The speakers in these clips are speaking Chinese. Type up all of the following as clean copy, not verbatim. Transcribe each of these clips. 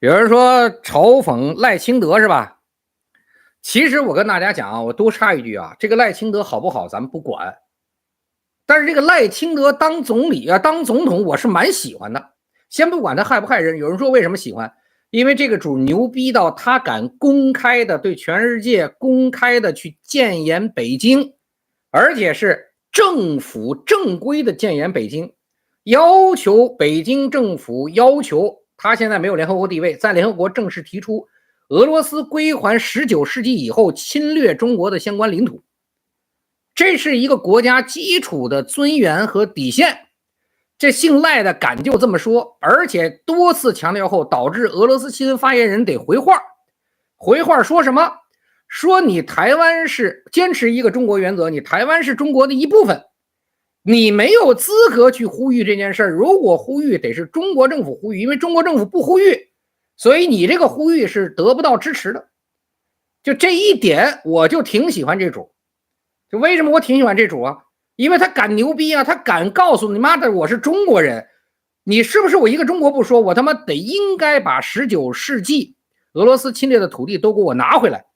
有人说嘲讽赖清德是吧？其实我跟大家讲啊，我多插一句啊，这个赖清德好不好咱们不管，但是这个赖清德当总理啊，当总统我是蛮喜欢的。先不管他害不害人，有人说为什么喜欢？因为这个主牛逼到他敢公开的对全世界公开的去谏言北京，而且是政府正规的谏言北京，要求北京政府要求他现在没有联合国地位，在联合国正式提出俄罗斯归还19世纪以后侵略中国的相关领土，这是一个国家基础的尊严和底线。这姓赖的敢就这么说，而且多次强调后，导致俄罗斯新闻发言人得回话。回话说什么？说你台湾是坚持一个中国原则，你台湾是中国的一部分，你没有资格去呼吁这件事儿。如果呼吁，得是中国政府呼吁，因为中国政府不呼吁，所以你这个呼吁是得不到支持的。就这一点，我就挺喜欢这主。就为什么我挺喜欢这主啊？因为他敢牛逼啊，他敢告诉你妈的我是中国人，你是不是我一个中国不说，我他妈得应该把19世纪俄罗斯侵略的土地都给我拿回来。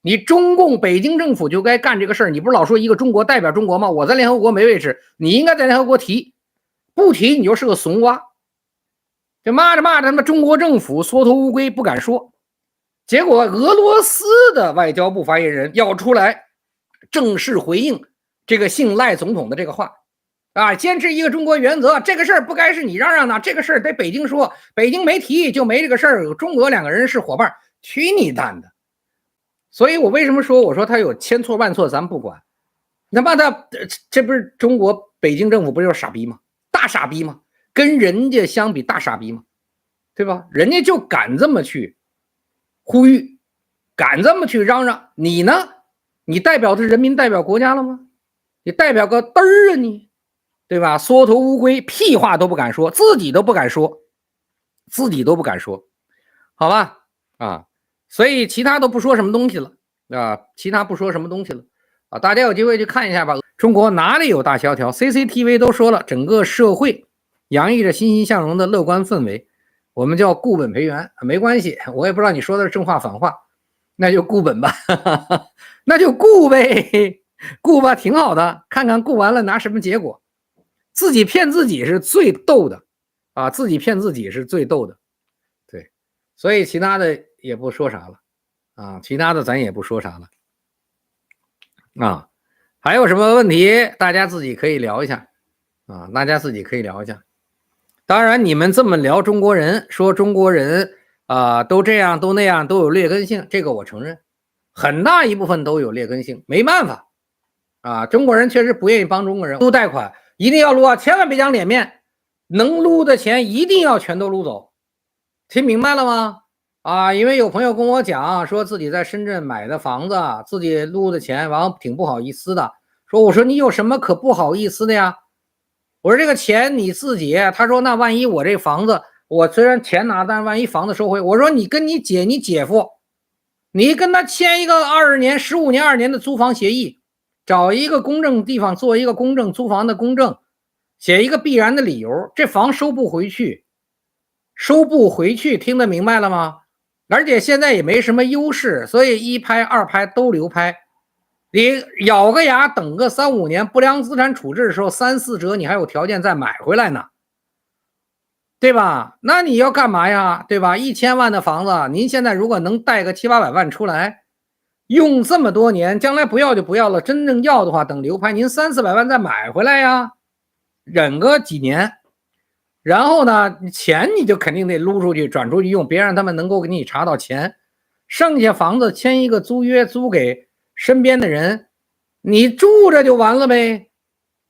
你中共北京政府就该干这个事儿，你不是老说一个中国代表中国吗？我在联合国没位置，你应该在联合国提，不提你就是个怂瓜。这骂着骂着他妈中国政府缩头乌龟不敢说，结果俄罗斯的外交部发言人要出来正式回应这个姓赖总统的这个话啊，坚持一个中国原则，这个事儿不该是你嚷嚷的，这个事儿得北京说，北京没提就没这个事儿，中俄两个人是伙伴，去你蛋的！所以我为什么说我说他有千错万错，咱不管，他妈的，这不是中国北京政府不就是傻逼吗？大傻逼吗？跟人家相比大傻逼吗？对吧？人家就敢这么去呼吁，敢这么去嚷嚷，你呢？你代表的是人民，代表国家了吗？你代表个嘚儿啊你，对吧？缩头乌龟，屁话都不敢说，自己都不敢说，自己都不敢说，好吧？啊，所以其他都不说什么东西了啊，其他不说什么东西了啊，大家有机会去看一下吧。中国哪里有大萧条 ？CCTV 都说了，整个社会洋溢着欣欣向荣的乐观氛围，我们叫固本培元，没关系，我也不知道你说的是正话反话，那就固本吧，那就固呗。顾吧挺好的，看看顾完了拿什么结果。自己骗自己是最逗的啊，自己骗自己是最逗的。对，所以其他的也不说啥了啊，其他的咱也不说啥了啊。还有什么问题大家自己可以聊一下啊，大家自己可以聊一下。当然你们这么聊中国人，说中国人都这样都那样都有劣根性，这个我承认，很大一部分都有劣根性，没办法啊，中国人确实不愿意帮中国人撸贷款，一定要撸啊，千万别讲脸面，能撸的钱一定要全都撸走，听明白了吗？啊，因为有朋友跟我讲，说自己在深圳买的房子，自己撸的钱，完了挺不好意思的，我说你有什么可不好意思的呀？我说这个钱你自己，他说那万一我这房子，我虽然钱拿，但是万一房子收回，我说你跟你姐夫，你跟他签一个20年、15年、2年的租房协议。找一个公证地方做一个公证，租房的公证，写一个必然的理由，这房收不回去，收不回去，听得明白了吗？而且现在也没什么优势，所以一拍二拍都流拍，你咬个牙等个3、5年，不良资产处置的时候3、4折，你还有条件再买回来呢，对吧？那你要干嘛呀？对吧？1000万的房子，您现在如果能贷个700、800万出来，用这么多年，将来不要就不要了，真正要的话，等流拍您3、400万再买回来呀，忍个几年，然后呢，钱你就肯定得撸出去，转出去用，别让他们能够给你查到钱，剩下房子签一个租约，租给身边的人，你住着就完了呗，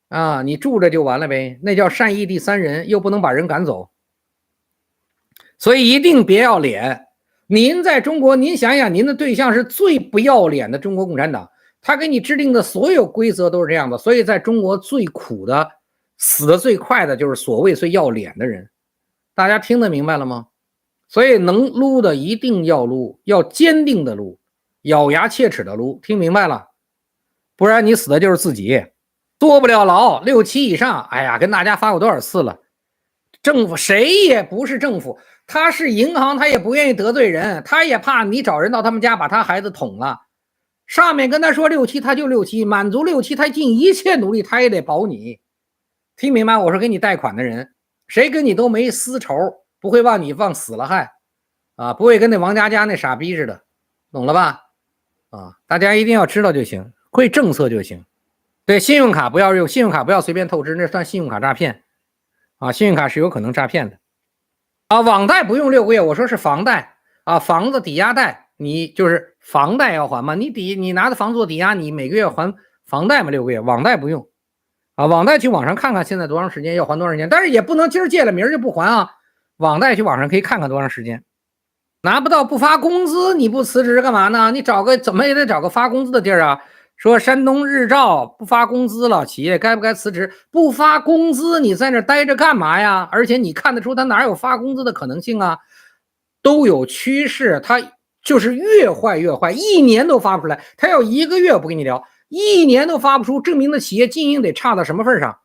啊，你住着就完了呗，那叫善意第三人，又不能把人赶走，所以一定别要脸。您在中国，您想想，您的对象是最不要脸的中国共产党，他给你制定的所有规则都是这样的，所以在中国最苦的、死的最快的就是所谓最要脸的人。大家听得明白了吗？所以能撸的一定要撸，要坚定的撸，咬牙切齿的撸，听明白了？不然你死的就是自己，坐不了牢，6、7以上。哎呀，跟大家发过多少次了，政府谁也不是政府。他是银行，他也不愿意得罪人，他也怕你找人到他们家把他孩子捅了。上面跟他说6期，他就6期，满足6期，他尽一切努力，他也得保你。听明白？我说给你贷款的人，谁跟你都没私仇，不会往你往死了害啊，不会跟那王家那傻逼似的，懂了吧？啊，大家一定要知道就行，会政策就行。对，信用卡不要用，信用卡不要随便透支，那算信用卡诈骗啊，信用卡是有可能诈骗的啊。网贷不用6个月，我说是房贷啊，房子抵押贷，你就是房贷要还嘛，你拿着房子做抵押，你每个月还房贷嘛，6个月，网贷不用啊。网贷去网上看看现在多长时间要还多长时间，但是也不能今儿借了明儿就不还啊。网贷去网上可以看看多长时间。拿不到不发工资，你不辞职干嘛呢？你找个怎么也得找个发工资的地儿啊。说山东日照不发工资了，企业该不该辞职？不发工资，你在那待着干嘛呀？而且你看得出他哪有发工资的可能性啊？都有趋势，他就是越坏越坏，1年都发不出来。他要1个月不跟你聊，1年都发不出，证明的企业经营得差到什么份上？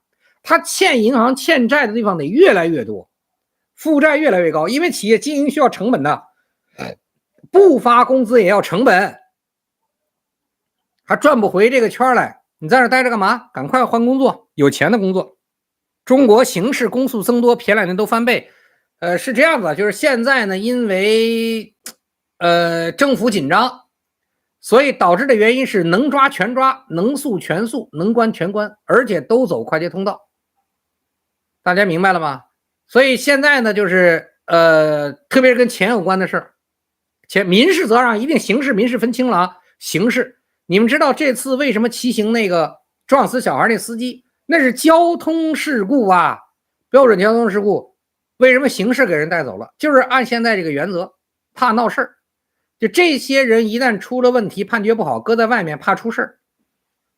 他欠银行欠债的地方得越来越多，负债越来越高，因为企业经营需要成本的。不发工资也要成本，还赚不回这个圈来，你在这待着干嘛？赶快换工作，有钱的工作。中国刑事公诉增多，前2年都翻倍。是这样子，就是现在呢，因为政府紧张，所以导致的原因是能抓全抓，能诉全诉，能关全关，而且都走快捷通道。大家明白了吗？所以现在呢，就是特别是跟钱有关的事儿。民事责任一定刑事民事分清了啊。刑事，你们知道这次为什么骑行那个撞死小孩那司机，那是交通事故啊，标准交通事故。为什么刑事给人带走了？就是按现在这个原则，怕闹事儿。就这些人一旦出了问题，判决不好，搁在外面怕出事儿，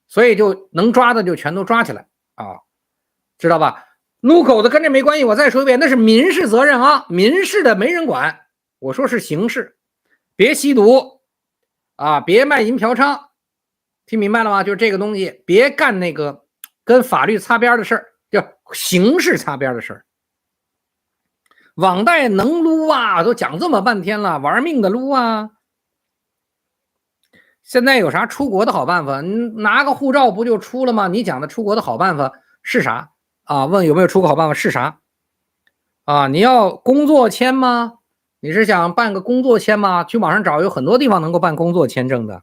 所以就能抓的就全都抓起来啊，知道吧？撸口子跟这没关系，我再说一遍，那是民事责任啊，民事的没人管。我说是刑事。别吸毒啊，别卖淫嫖娼，听明白了吗？就是这个东西，别干那个跟法律擦边的事儿，叫刑事擦边的事儿。网贷能撸啊，都讲这么半天了，玩命的撸啊。现在有啥出国的好办法？你拿个护照不就出了吗？你讲的出国的好办法是啥啊？问有没有出国好办法是啥啊？你要工作签吗？你是想办个工作签吗？去网上找，有很多地方能够办工作签证的。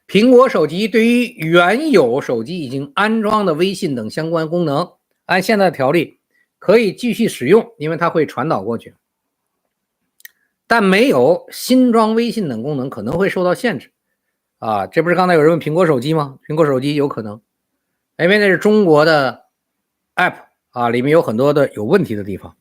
苹果手机对于原有手机已经安装的微信等相关功能，按现在的条例可以继续使用，因为它会传导过去。但没有新装微信等功能可能会受到限制啊。这不是刚才有人问苹果手机吗？苹果手机有可能，因为那是中国的 app 啊，里面有很多的有问题的地方。